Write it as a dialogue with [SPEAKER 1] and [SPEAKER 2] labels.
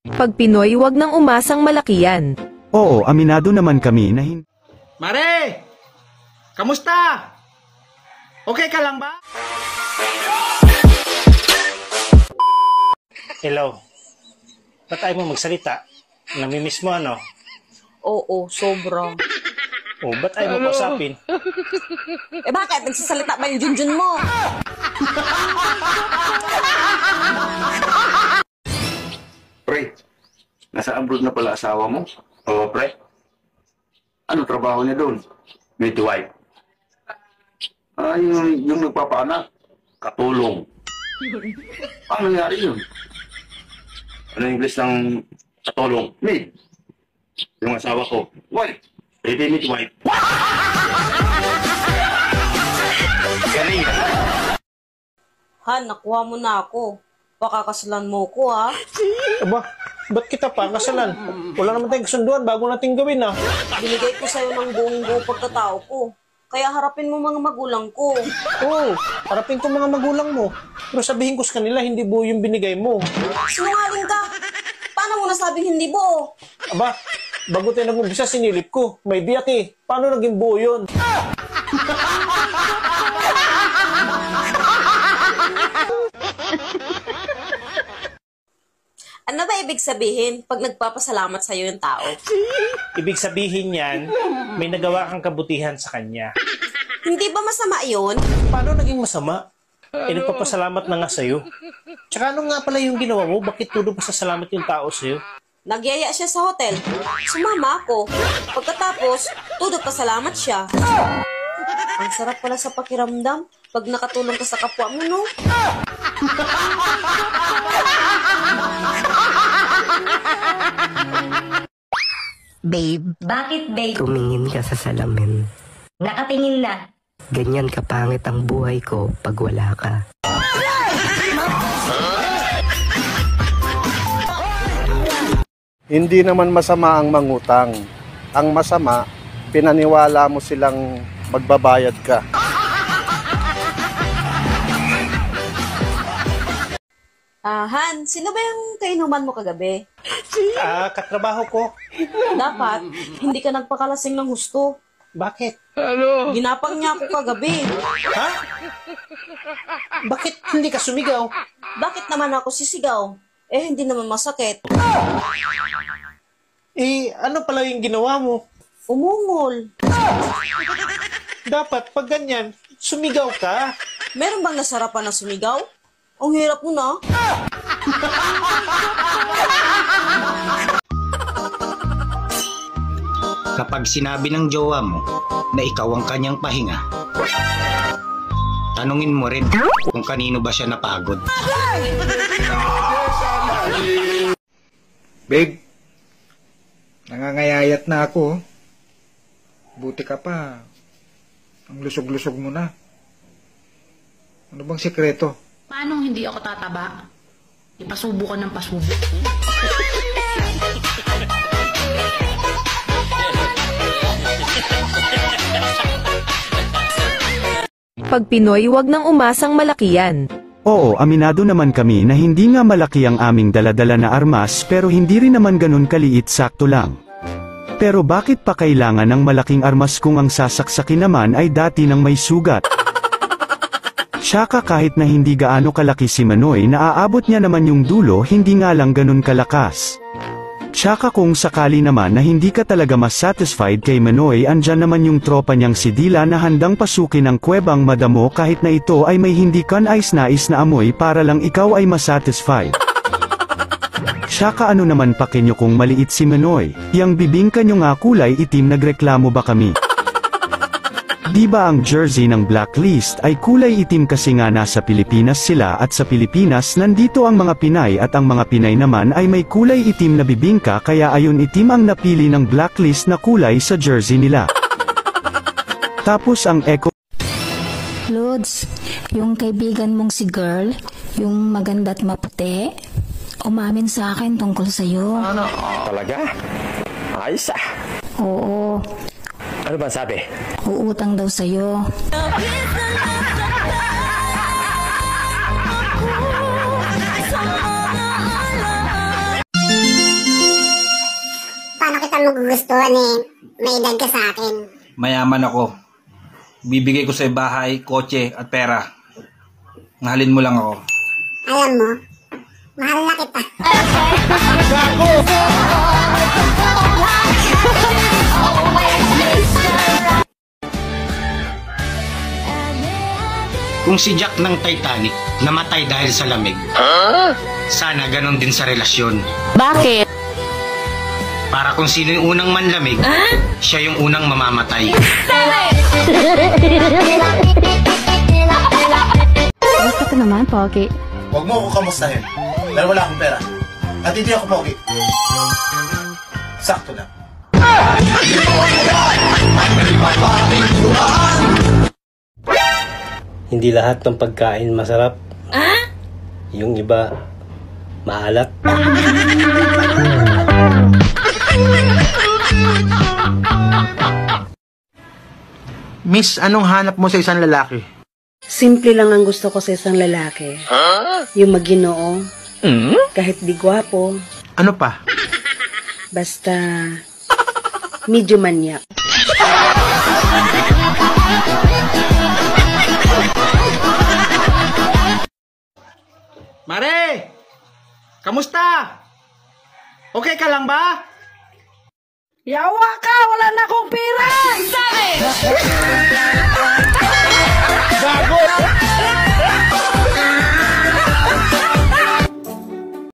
[SPEAKER 1] Pag Pinoy, wag nang umasang malaki yan.
[SPEAKER 2] Oo, aminado naman kami na hindi.
[SPEAKER 3] Mare! Kamusta? Okay ka lang ba?
[SPEAKER 4] Hello. Ba't ayaw mo magsalita? Namimiss mo ano?
[SPEAKER 5] Oo, sobra.
[SPEAKER 4] O, ba't ayaw mo pasapin?
[SPEAKER 5] Eh bakit? Nagsasalita ba yung junjun mo?
[SPEAKER 6] Pre, nasa abroad na pala asawa mo? Oo, pre. Ano trabaho niya doon? Midwife. Ah, yung nagpapaanak. Katulong. Ano nangyari yun? Ano yung English ng katulong? Maid. Yung asawa ko. Wife. Baby midwife. Galing.
[SPEAKER 5] Han, nakuha mo na ako. Pakakasalan mo ko, ha?
[SPEAKER 4] Aba, ba't kita pa kasalan? Wala naman tayong kasunduan bago nating gawin ah.
[SPEAKER 5] Binigay ko sa'yo ng buong-buo pagkatao ko. Kaya harapin mo mga magulang ko.
[SPEAKER 4] Oo, harapin ko mga magulang mo. Pero sabihin ko sa kanila, hindi buo yung binigay mo.
[SPEAKER 5] Sinungaling ka! Paano mo nasabing hindi buo?
[SPEAKER 4] Aba, bago tayo nag-umpisa, sinilip ko. May biyak eh. Paano naging buo yun?
[SPEAKER 5] Ano ba ibig sabihin pag nagpapasalamat sa'yo yung tao?
[SPEAKER 4] Ibig sabihin yan, may nagawa kang kabutihan sa kanya.
[SPEAKER 5] Hindi ba masama yun?
[SPEAKER 4] Paano naging masama? Eh, nagpapasalamat na nga sa'yo. Tsaka ano nga pala yung ginawa mo? Bakit tudo pa sa salamat yung tao sa'yo?
[SPEAKER 5] Nagyaya siya sa hotel. Sumama ako. Pagkatapos, todo pasalamat siya. Ang sarap pala sa pakiramdam pag nakatulong ka sa kapwa mo, no?
[SPEAKER 7] Babe,
[SPEAKER 8] Bakit, babe?
[SPEAKER 7] tumingin ka sa salamin.
[SPEAKER 8] Nakatingin na.
[SPEAKER 7] Ganyan kapangit ang buhay ko pag wala ka.
[SPEAKER 9] Hindi naman masama ang mangutang. Ang masama, pinaniwala mo silang magbabayad ka.
[SPEAKER 5] Han, sino ba yung kainuman mo kagabi?
[SPEAKER 4] Katrabaho ko.
[SPEAKER 5] Dapat, hindi ka nagpakalasing ng husto.
[SPEAKER 4] Bakit?
[SPEAKER 5] Ginapang niya ako kagabi.
[SPEAKER 4] Ha? Bakit hindi ka sumigaw?
[SPEAKER 5] Bakit naman ako sisigaw? Eh, hindi naman masakit.
[SPEAKER 4] Eh, ano pala yung ginawa mo?
[SPEAKER 5] Umungol.
[SPEAKER 4] Dapat, pag ganyan, sumigaw ka.
[SPEAKER 5] Meron bang nasarapan na sumigaw? Ang hirap mo na.
[SPEAKER 3] Kapag sinabi ng jowa mo na ikaw ang kanyang pahinga, tanungin mo rin kung kanino ba siya napagod.
[SPEAKER 10] Babe, nangangayayat na ako. Buti ka pa. Ang lusog-lusog mo na. Ano bang sikreto?
[SPEAKER 11] Paano hindi ako tataba? Ipasubo ka ng pasubo.
[SPEAKER 1] Pag Pinoy, wag nang umasang malaki yan.
[SPEAKER 2] Oo, aminado naman kami na hindi nga malaki ang aming daladala na armas pero hindi rin naman ganun kaliit, sakto lang. Pero bakit pa kailangan ng malaking armas kung ang sasaksakin naman ay dati ng may sugat? Tsaka kahit na hindi gaano kalaki si Manoy, naaabot niya naman yung dulo, hindi nga lang ganun kalakas. Tsaka kung sakali naman na hindi ka talaga mas satisfied kay Manoy, andyan naman yung tropa niyang si Dila na handang pasukin ang kuwebang madamo kahit na ito ay may hindi kanais-nais na amoy para lang ikaw ay masatisfied. Tsaka ano naman pa kinyo kung maliit si Manoy, yang bibingka nyo nga kulay itim, nagreklamo ba kami? Di ba ang jersey ng Blacklist ay kulay itim kasi nga nasa Pilipinas sila at sa Pilipinas nandito ang mga Pinay at ang mga Pinay naman ay may kulay itim na bibingka kaya ayun itim ang napili ng Blacklist na kulay sa jersey nila. Tapos ang eco...
[SPEAKER 12] Lods, yung kaibigan mong si Girl, yung maganda at maputi, umamin sa akin tungkol sa'yo.
[SPEAKER 13] Ano? Talaga? Ayos ah.
[SPEAKER 12] Oo.
[SPEAKER 13] Ano ba sabi?
[SPEAKER 12] Uutang daw sa'yo.
[SPEAKER 14] kita magugustuhan eh. May edad ka sa akin.
[SPEAKER 3] Mayaman ako. Bibigay ko sa bahay, kotse at pera. Mahalin mo lang ako.
[SPEAKER 14] Alam mo, mahal na kita.
[SPEAKER 3] Kung si Jack ng Titanic namatay dahil sa lamig, sana ganon din sa relasyon.
[SPEAKER 11] Bakit?
[SPEAKER 3] Para kung sino yung unang manlamig, siya yung unang mamamatay.
[SPEAKER 12] Gusto ko naman, Pogi.
[SPEAKER 15] Huwag mo ako kamustahin. Dahil wala akong pera. At hindi ako pogi. Sakto lang.
[SPEAKER 4] Hindi lahat ng pagkain masarap. Yung iba, maalat.
[SPEAKER 15] Miss, anong hanap mo sa isang lalaki?
[SPEAKER 16] Simple lang ang gusto ko sa isang lalaki. Yung maginoo. Kahit di gwapo.
[SPEAKER 15] Ano pa?
[SPEAKER 16] Basta medyo manyak.
[SPEAKER 3] Mare! Kamusta? Okay ka lang ba?
[SPEAKER 11] Yawa ka! Wala na akong pera! Sabi!
[SPEAKER 15] Gago!